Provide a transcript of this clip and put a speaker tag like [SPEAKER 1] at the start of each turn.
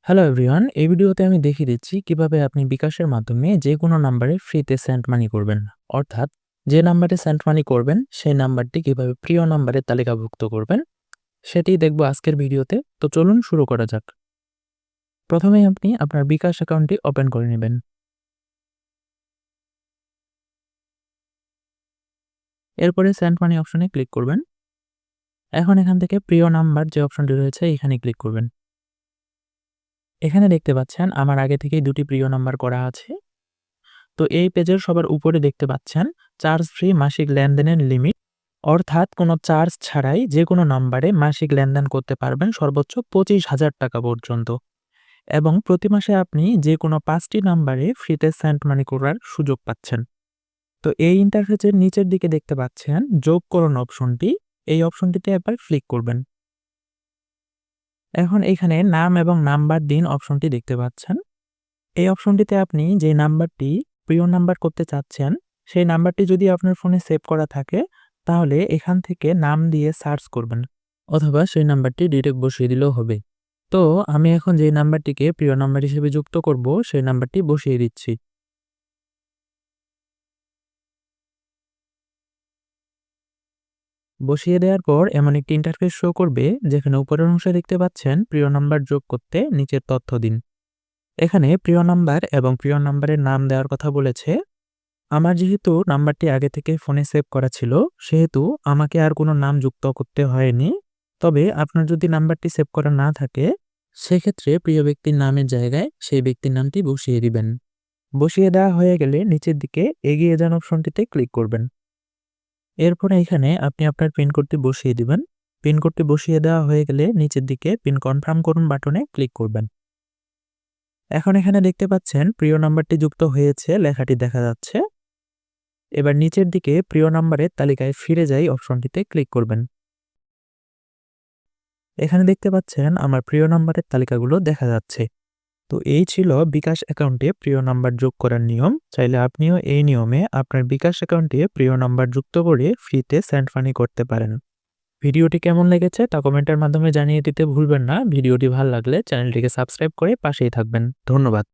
[SPEAKER 1] Hello everyone, এই ভিডিওতে আমি দেখিয়ে দিচ্ছি কিভাবে আপনি বিকাশের মাধ্যমে যে কোনো নাম্বারে ফ্রিতে সেন্ড মানি করবেন। অর্থাৎ যে নাম্বারে সেন্ড মানি করবেন সেই নাম্বারটি কিভাবে প্রিয় নাম্বারে তালিকাভুক্ত করবেন সেটি দেখব আজকের ভিডিওতে। তো চলুন শুরু করা যাক। প্রথমেই আপনি আপনার বিকাশ অ্যাকাউন্টটি ওপেন করে নেবেন। এরপরে সেন্ড মানি অপশনে ক্লিক করবেন। এখন এখান থেকে প্রিয় নাম্বার যে অপশনটি রয়েছে এখানে ক্লিক করবেন। এখানে দেখতে পাচ্ছেন আমার আগে থেকেই দুটি প্রিয় নাম্বার করা আছে। তো এই পেজের সবার উপরে দেখতে পাচ্ছেন চার্জ ফ্রি মাসিক লেনদেনের লিমিট, অর্থাৎ কোনো চার্জ ছাড়াই যে কোনো নাম্বারে মাসিক লেনদেন করতে পারবেন সর্বোচ্চ 25,000 টাকা পর্যন্ত, এবং প্রতি মাসে আপনি যে কোনো 5টি নাম্বারে ফ্রিতে সেন্ড মানি করার সুযোগ পাচ্ছেন। তো এই ইন্টারফেসের নিচের দিকে দেখতে পাচ্ছেন যোগ করুন অপশনটি, এই অপশনটিতে একবার ক্লিক করবেন। এখন এখানে নাম এবং নাম্বার দিন অপশনটি দেখতে পাচ্ছেন। এই অপশনটিতে আপনি যে নাম্বারটি প্রিয় নাম্বার করতে চাচ্ছেন সেই নাম্বারটি যদি আপনার ফোনে সেভ করা থাকে তাহলে এখান থেকে নাম দিয়ে সার্চ করবেন, অথবা সেই নাম্বারটি ডিরেক্ট বসিয়ে দিলেও হবে। তো আমি এখন যে নাম্বারটিকে প্রিয় নাম্বার হিসেবে যুক্ত করব সেই নাম্বারটি বসিয়ে দিচ্ছি। বসিয়ে দেওয়ার পর এমন একটি ইন্টারফেস শো করবে যেখানে উপরের অংশে দেখতে পাচ্ছেন প্রিয় নাম্বার যোগ করতে নিচের তথ্য দিন। এখানে প্রিয় নাম্বার এবং প্রিয় নাম্বারের নাম দেওয়ার কথা বলেছে। আমার যেহেতু নাম্বারটি আগে থেকে ফোনে সেভ করা ছিল সেহেতু আমাকে আর কোনো নাম যুক্ত করতে হয়নি। তবে আপনার যদি নাম্বারটি সেভ করা না থাকে সেক্ষেত্রে প্রিয় ব্যক্তির নামের জায়গায় সেই ব্যক্তির নামটি বসিয়ে দিবেন। বসিয়ে দেওয়া হয়ে গেলে নিচের দিকে এগিয়ে যান অপশনটিতে ক্লিক করবেন। এরপরে এখানে আপনি আপনার পিন কোডটি বসিয়ে দিবেন। পিন কোডটি বসিয়ে দেওয়া হয়ে গেলে নিচের দিকে পিন কনফার্ম করুন বাটনে ক্লিক করবেন। এখন এখানে দেখতে পাচ্ছেন প্রিয় নাম্বারটি যুক্ত হয়েছে লেখাটি দেখা যাচ্ছে। এবার নিচের দিকে প্রিয় নাম্বারের তালিকায় ফিরে যাই অপশনটিতে ক্লিক করবেন। এখানে দেখতে পাচ্ছেন আমার প্রিয় নাম্বারের তালিকাগুলো দেখা যাচ্ছে। তো এই ছিল বিকাশ অ্যাকাউন্টে প্রিয় নাম্বার যোগ করার নিয়ম। চাইলে আপনিও এই নিয়মে আপনার বিকাশ অ্যাকাউন্টে প্রিয় নাম্বার যুক্ত করে ফ্রিতে সেন্ড মানি করতে পারেন। ভিডিওটি কেমন লেগেছে তা কমেন্টের মাধ্যমে জানিয়ে দিতে ভুলবেন না। ভিডিওটি ভালো লাগলে চ্যানেলটিকে সাবস্ক্রাইব করে পাশেই থাকবেন। ধন্যবাদ।